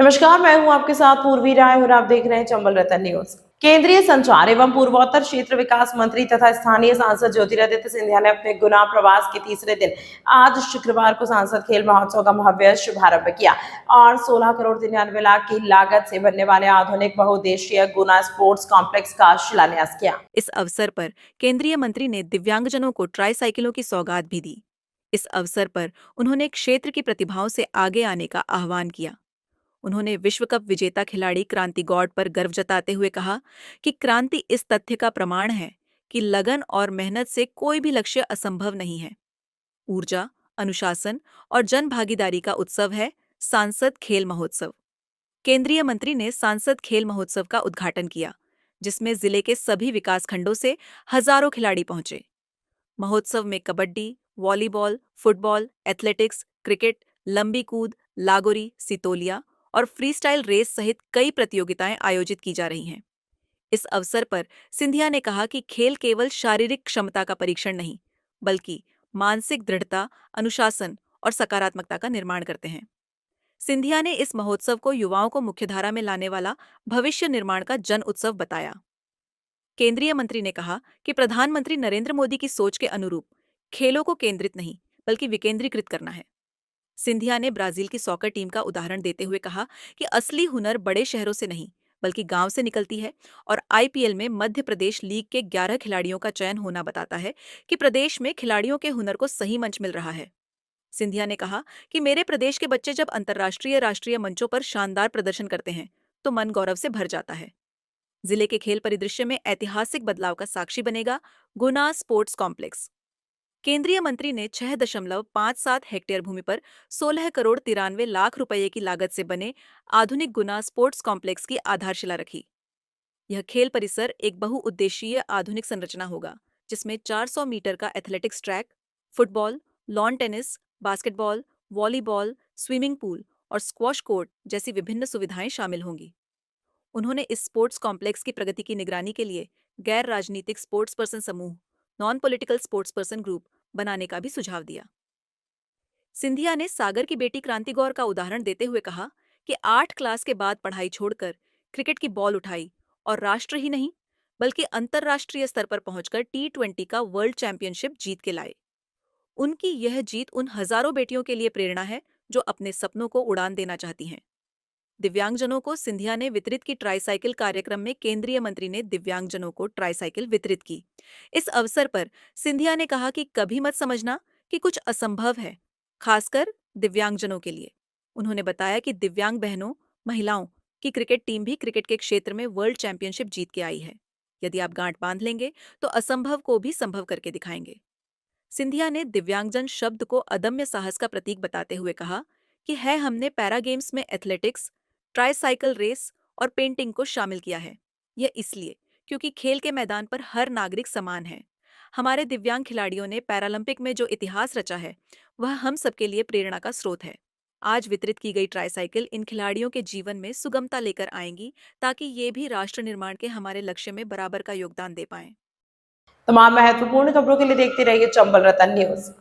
नमस्कार, मैं हूं आपके साथ पूर्वी राय और आप देख रहे हैं चंबल रतन न्यूज। केंद्रीय संचार एवं पूर्वोत्तर क्षेत्र विकास मंत्री तथा स्थानीय सांसद ज्योतिरादित्य सिंधिया ने अपने गुना प्रवास के तीसरे दिन आज शुक्रवार को सांसद खेल महोत्सव का भव्य शुभारंभ किया और 16 करोड़ 93 लाख की लागत से बनने वाले आधुनिक बहुउद्देशीय गुना स्पोर्ट्स कॉम्प्लेक्स का शिलान्यास किया। इस अवसर पर केंद्रीय मंत्री ने दिव्यांगजनों को ट्राईसाइकिलों की सौगात भी दी। इस अवसर पर उन्होंने क्षेत्र की प्रतिभाओं से आगे आने का आह्वान किया। उन्होंने विश्व कप विजेता खिलाड़ी क्रांति गौड़ पर गर्व जताते हुए कहा कि क्रांति इस तथ्य का प्रमाण है कि लगन और मेहनत से कोई भी लक्ष्य असंभव नहीं है। ऊर्जा, अनुशासन और जन भागीदारी का उत्सव है सांसद खेल महोत्सव। केंद्रीय मंत्री ने सांसद खेल महोत्सव का उद्घाटन किया, जिसमें जिले के सभी विकासखंडों से हजारों खिलाड़ी पहुंचे। महोत्सव में kabaddi, volleyball, football, athletics, cricket, लंबी कूद, लागोरी, सितोलिया और फ्रीस्टाइल रेस सहित कई प्रतियोगिताएं आयोजित की जा रही हैं। इस अवसर पर सिंधिया ने कहा कि खेल केवल शारीरिक क्षमता का परीक्षण नहीं, बल्कि मानसिक दृढ़ता, अनुशासन और सकारात्मकता का निर्माण करते हैं। सिंधिया ने इस महोत्सव को युवाओं को मुख्यधारा में लाने वाला भविष्य निर्माण का जन उत्सव बताया। केंद्रीय मंत्री ने कहा कि प्रधानमंत्री नरेंद्र मोदी की सोच के अनुरूप खेलों को केंद्रित नहीं बल्कि विकेंद्रीकृत करना है। सिंधिया ने ब्राजील की सॉकर टीम का उदाहरण देते हुए कहा कि असली हुनर बड़े शहरों से नहीं बल्कि गांव से निकलती है और आईपीएल में मध्य प्रदेश लीग के 11 खिलाड़ियों का चयन होना बताता है कि प्रदेश में खिलाड़ियों के हुनर को सही मंच मिल रहा है। सिंधिया ने कहा कि मेरे प्रदेश के बच्चे जब अंतर्राष्ट्रीय राष्ट्रीय मंचों पर शानदार प्रदर्शन करते हैं तो मन गौरव से भर जाता है। जिले के खेल परिदृश्य में ऐतिहासिक बदलाव का साक्षी बनेगा गुना स्पोर्ट्स कॉम्प्लेक्स। केंद्रीय मंत्री ने 6.57 हेक्टेयर भूमि पर 16 करोड़ 93 लाख रुपए की लागत से बने आधुनिक गुना स्पोर्ट्स कॉम्प्लेक्स की आधारशिला रखी। यह खेल परिसर एक बहुउद्देशीय आधुनिक संरचना होगा, जिसमें 400 मीटर का athletics track, football, lawn tennis, basketball, volleyball, swimming pool और स्क्वॉश कोर्ट जैसी विभिन्न सुविधाएं शामिल होंगी। उन्होंने इस स्पोर्ट्स कॉम्प्लेक्स की प्रगति की निगरानी के लिए गैर राजनीतिक स्पोर्ट्स पर्सन समूह, non political sports person group बनाने का भी सुझाव दिया। सिंधिया ने सागर की बेटी क्रांति गौर का उदाहरण देते हुए कहा कि 8 क्लास के बाद पढ़ाई छोड़कर क्रिकेट की बॉल उठाई और राष्ट्र ही नहीं बल्कि अंतर्राष्ट्रीय स्तर पर पहुंचकर T20 का वर्ल्ड चैंपियनशिप जीत के लाए। उनकी यह जीत उन हजारों बेटियों के लिए प्रेरणा है जो अपने सपनों को उड़ान देना चाहती हैं। दिव्यांगजनों को सिंधिया ने वितरित की ट्राईसाइकिल कार्यक्रम में केंद्रीय मंत्री ने दिव्यांगजनों को ट्राईसाइकिल वितरित की। इस अवसर पर सिंधिया ने कहा कि कभी मत समझना कि कुछ असंभव है, खासकर दिव्यांगजनों के लिए। उन्होंने बताया कि दिव्यांग बहनों, महिलाओं की क्रिकेट टीम भी क्रिकेट के क्षेत्र में वर्ल्ड चैंपियनशिप जीत के आई है। यदि आप गांठ बांध लेंगे तो असंभव को भी संभव करके दिखाएंगे। सिंधिया ने दिव्यांगजन शब्द को अदम्य साहस का प्रतीक बताते हुए कहा कि हमने पैरा गेम्स में एथलेटिक्स, ट्राईसाइकिल रेस और पेंटिंग को शामिल किया है। यह इसलिए क्योंकि खेल के मैदान पर हर नागरिक समान है। हमारे दिव्यांग खिलाड़ियों ने पैरालंपिक में जो इतिहास रचा है वह हम सबके लिए प्रेरणा का स्रोत है। आज वितरित की गई ट्राईसाइकिल इन खिलाड़ियों के जीवन में सुगमता लेकर आएंगी ताकि ये भी राष्ट्र निर्माण के हमारे लक्ष्य में बराबर का योगदान दे पाएं। तमाम महत्वपूर्ण खबरों के लिए देखते रहिए चंबल रतन न्यूज।